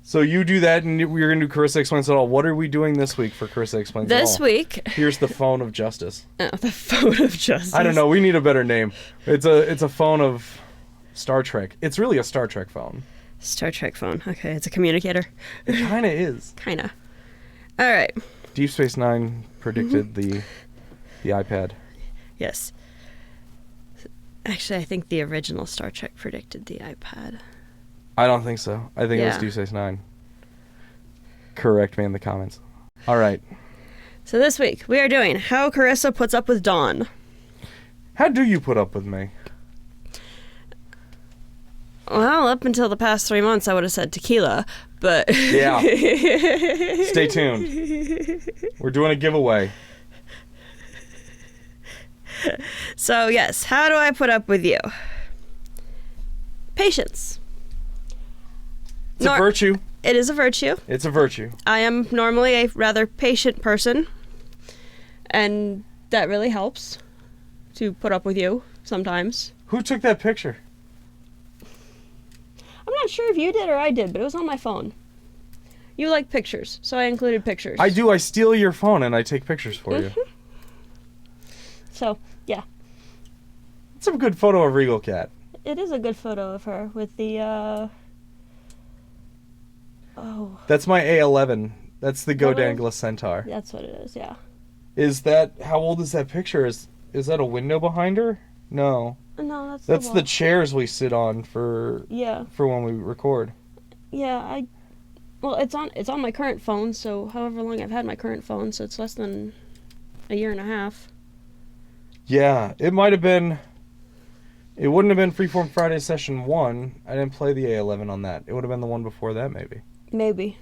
So you do that, and we're going to do Carissa Explains It All. What are we doing this week for Carissa Explains It All? This week... Here's the phone of justice. Oh, the phone of justice. I don't know. We need a better name. It's a phone of Star Trek. It's really a Star Trek phone. Star Trek phone. Okay, it's a communicator. It kind of is. Kind of. All right. Deep Space Nine predicted the iPad. Yes. Actually, I think the original Star Trek predicted the iPad. I don't think so. I think it was Deep Space Nine. Correct me in the comments. All right. So this week, we are doing How Carissa Puts Up with Dawn. How do you put up with me? Well, up until the past 3 months, I would have said tequila, but... Yeah. Stay tuned. We're doing a giveaway. So, yes, how do I put up with you? Patience. It's a virtue. It is a virtue. It's a virtue. I am normally a rather patient person, and that really helps to put up with you sometimes. Who took that picture? I'm not sure if you did or I did, but it was on my phone. You like pictures, so I included pictures. I do. I steal your phone and I take pictures for you. So, yeah. It's a good photo of Regal Cat. It is a good photo of her with the, That's my A11. That's the What Godangla Centaur. That's what it is, yeah. Is that... How old is that picture? Is that a window behind her? No. No, That's the chairs we sit on for when we record. Yeah, well, it's on my current phone, so however long I've had my current phone, so it's less than a year and a half. Yeah, it might have been... It wouldn't have been Freeform Friday Session 1. I didn't play the A11 on that. It would have been the one before that, maybe. Maybe.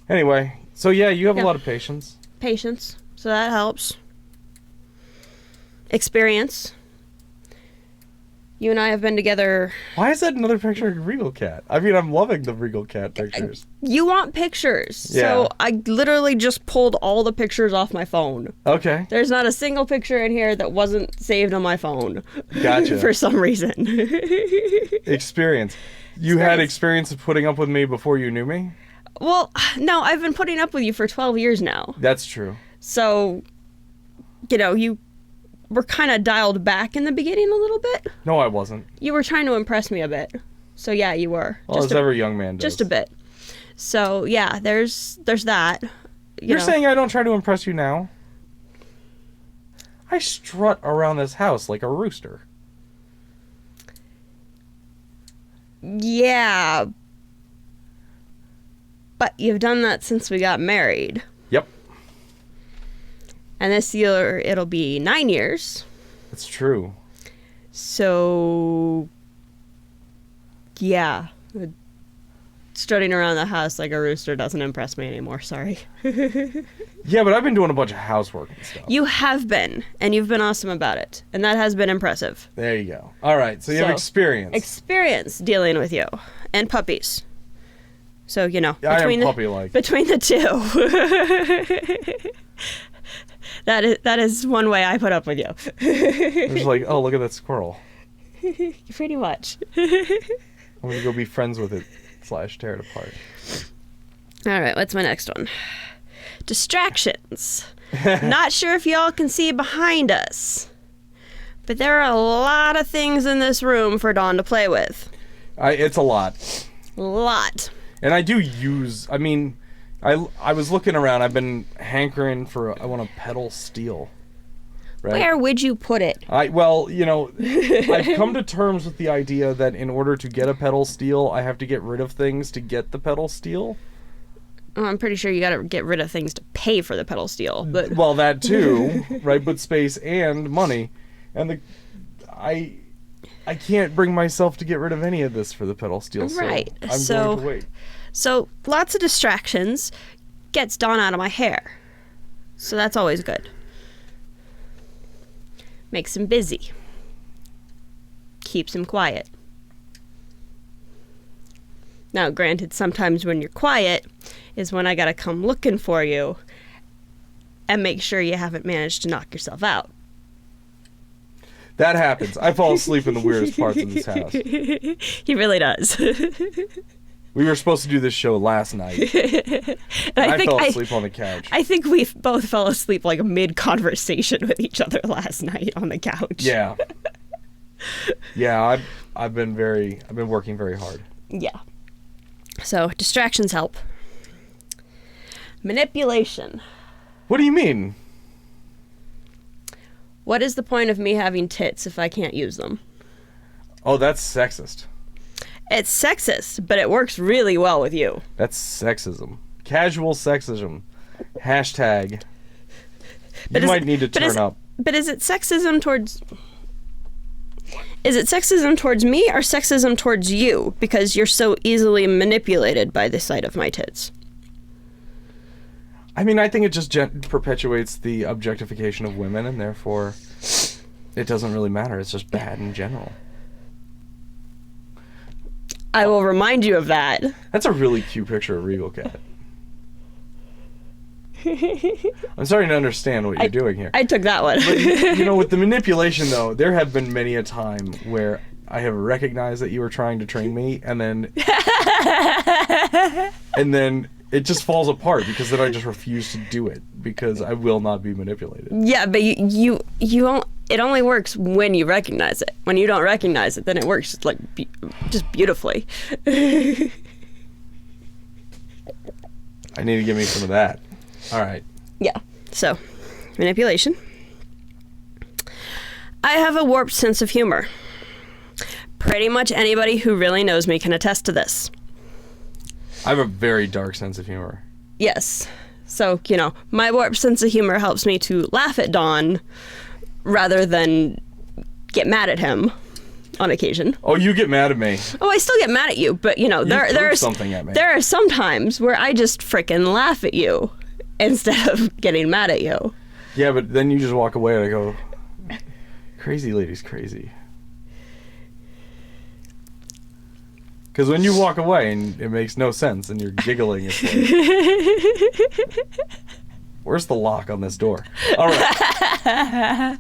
Anyway, so yeah, you have a lot of patience. Patience, so that helps. Experience. You and I have been together... Why is that another picture of Regal Cat? I mean, I'm loving the Regal Cat pictures. You want pictures. Yeah. So I literally just pulled all the pictures off my phone. Okay. There's not a single picture in here that wasn't saved on my phone. Gotcha. For some reason. Experience. You had experience of putting up with me before you knew me? Well, no, I've been putting up with you for 12 years now. That's true. So, you were kind of dialed back in the beginning a little bit. No, I wasn't. You were trying to impress me a bit. So, yeah, you were. Well, as every young man does. Just a bit. So, yeah, there's that. You're saying I don't try to impress you now? I strut around this house like a rooster. Yeah. But you've done that since we got married. Yep. And this year, it'll be 9 years. That's true. So, yeah. Strutting around the house like a rooster doesn't impress me anymore, sorry. Yeah, but I've been doing a bunch of housework and stuff. You have been, and you've been awesome about it. And that has been impressive. There you go. All right, so you have experience. Experience dealing with you. And puppies. So, I am puppy-like. Between the two. That is one way I put up with you. It's just like, oh, look at that squirrel. Pretty much. I'm going to go be friends with it / tear it apart. All right, what's my next one? Distractions. Not sure if y'all can see behind us, but there are a lot of things in this room for Dawn to play with. It's a lot. A lot. And I do use, I was looking around. I've been hankering for, I want a pedal steel. Right? Where would you put it? I've come to terms with the idea that in order to get a pedal steel, I have to get rid of things to get the pedal steel. Well, I'm pretty sure you got to get rid of things to pay for the pedal steel. But well, that too, right? But space and money, and I can't bring myself to get rid of any of this for the pedal steel. Right. So I'm going to wait. So lots of distractions gets Dawn out of my hair. So that's always good. Makes him busy. Keeps him quiet. Now, granted, sometimes when you're quiet is when I gotta come looking for you and make sure you haven't managed to knock yourself out. That happens. I fall asleep in the weirdest parts of this house. He really does. We were supposed to do this show last night. And I fell asleep on the couch. I think we both fell asleep like mid-conversation with each other last night on the couch. Yeah. Yeah, I've been working very hard. Yeah. So, distractions help. Manipulation. What do you mean? What is the point of me having tits if I can't use them? Oh, that's sexist. It's sexist, but it works really well with you. That's sexism. Casual sexism. Hashtag. But You might need to but turn up. But is it sexism towards... Is it sexism towards me or sexism towards you? Because you're so easily manipulated by the sight of my tits. I mean, I think it just perpetuates the objectification of women, and therefore it doesn't really matter. It's just bad in general. I will remind you of that. That's a really cute picture of Regal Cat. I'm starting to understand what you're doing here. I took that one. But, with the manipulation, though, there have been many a time where I have recognized that you were trying to train me, and then it just falls apart because then I just refuse to do it because I will not be manipulated. Yeah, but you won't. It only works when you recognize it. When you don't recognize it, then it works just beautifully. I need to give me some of that. All right. Yeah. So, manipulation. I have a warped sense of humor. Pretty much anybody who really knows me can attest to this. I have a very dark sense of humor. Yes. So, my warped sense of humor helps me to laugh at Don rather than get mad at him on occasion. Oh, you get mad at me. Oh, I still get mad at you, but there's something at me. There are some times where I just frickin' laugh at you instead of getting mad at you. Yeah, but then you just walk away and I go, crazy lady's crazy. Because when you walk away and it makes no sense and you're giggling, it's like, where's the lock on this door? All right.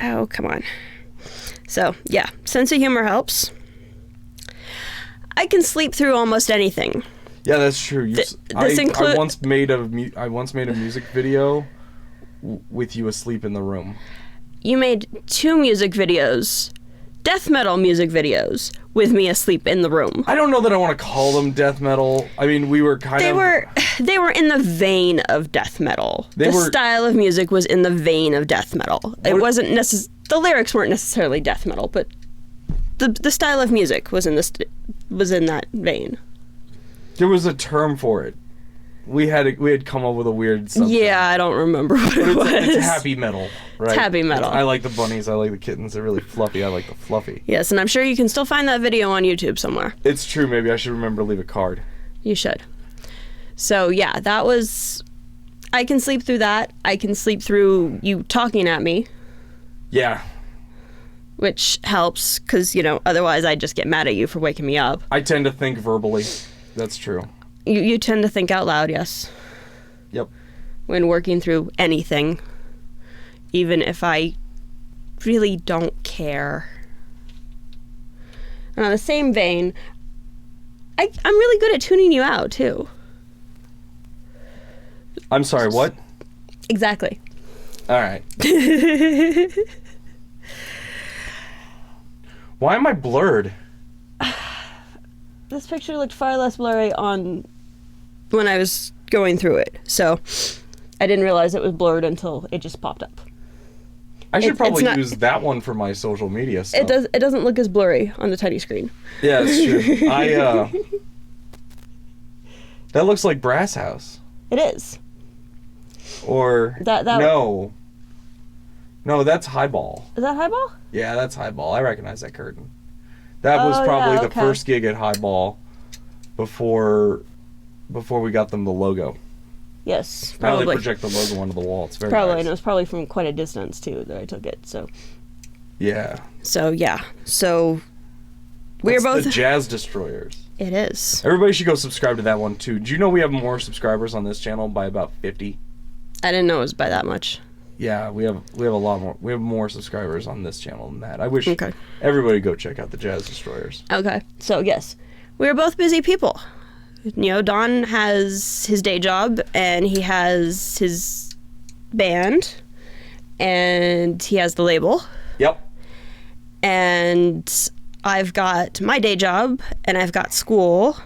Oh, come on. So, yeah, sense of humor helps. I can sleep through almost anything. Yeah, that's true. I once made a music video with you asleep in the room. You made 2 music videos, death metal music videos, with me asleep in the room. I don't know that I want to call them death metal. I mean, we were They were in the vein of death metal. The style of music was in the vein of death metal. It wasn't the lyrics weren't necessarily death metal, but the style of music was in that vein. There was a term for it. We had come up with a weird subject. Yeah, I don't remember what it was. It's happy metal, right? It's happy metal. I like the bunnies. I like the kittens. They're really fluffy. I like the fluffy. Yes, and I'm sure you can still find that video on YouTube somewhere. It's true. Maybe I should remember to leave a card. You should. So, yeah, that was... I can sleep through that. I can sleep through you talking at me. Yeah. Which helps, because, otherwise I'd just get mad at you for waking me up. I tend to think verbally. That's true. You tend to think out loud, yes. Yep. When working through anything. Even if I really don't care. And on the same vein, I'm really good at tuning you out, too. I'm sorry, what? Exactly. All right. Why am I blurred? This picture looked far less blurry on when I was going through it, so I didn't realize it was blurred until it just popped up. I should probably use that one for my social media stuff. It doesn't look as blurry on the tiny screen. Yeah, it's true. That looks like Brass House. It is. Or no, that's Highball. Is that Highball? Yeah, that's Highball. I recognize that curtain. That was probably the first gig at Highball before we got them the logo. Yes, now probably. they project the logo onto the wall. It's very probably, nice. And it was probably from quite a distance too that I took it. So yeah. So we're both the Jazz Destroyers. It is. Everybody should go subscribe to that one too. Do you know we have more subscribers on this channel by about 50? I didn't know it was by that much. Yeah, we have a lot more. We have more subscribers on this channel than that. I wish everybody go check out the Jazz Destroyers. Okay, so yes, We were both busy people. You know, Don has his day job, and he has his band, and he has the label. Yep. And I've got my day job, and I've got school,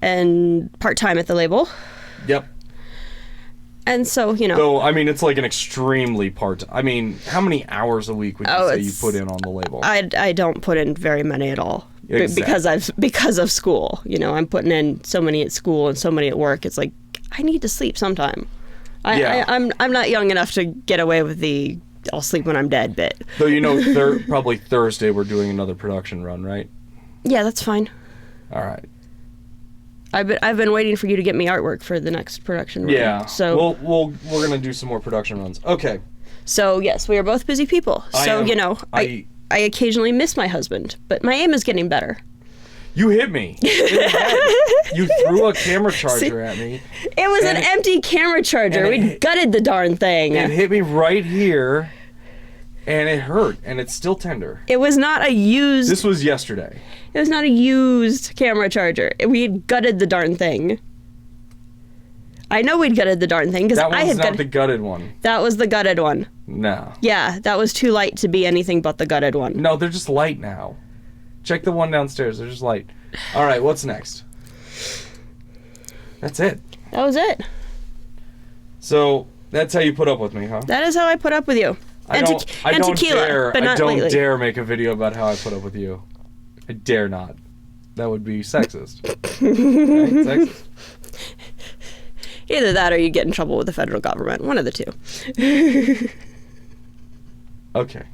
and part-time at the label. Yep. And so, you know... So, I mean, it's like an extremely I mean, how many hours a week would you say you put in on the label? I don't put in very many at all. Exactly. Because of school. You know, I'm putting in so many at school and so many at work. It's like, I need to sleep sometime. I'm not young enough to get away with the I'll sleep when I'm dead bit. Though, you know, probably Thursday we're doing another production run, right? Yeah, that's fine. All right. I've been waiting for you to get me artwork for the next production run. Yeah. So we're gonna do some more production runs. Okay. So yes, we are both busy people. So you know, I occasionally miss my husband, but my aim is getting better. You hit me in the head. You threw a camera charger at me. It was an empty camera charger. We gutted the darn thing. It hit me right here, and it hurt, and it's still tender. It was not a used... This was yesterday. It was not a used camera charger. We had gutted the darn thing. I know we'd gutted the darn thing because I had That one's not the gutted one. That was the gutted one. No. Yeah, that was too light to be anything but the gutted one. No, they're just light now. Check the one downstairs. They're just light. All right, what's next? That's it. That was it. So that's how you put up with me, huh? That is how I put up with you. I don't tequila, but not I don't lately. dare make a video about how I put up with you. I dare not. That would be sexist. Okay? Sexist. Either that or you get in trouble with the federal government. One of the two. Okay.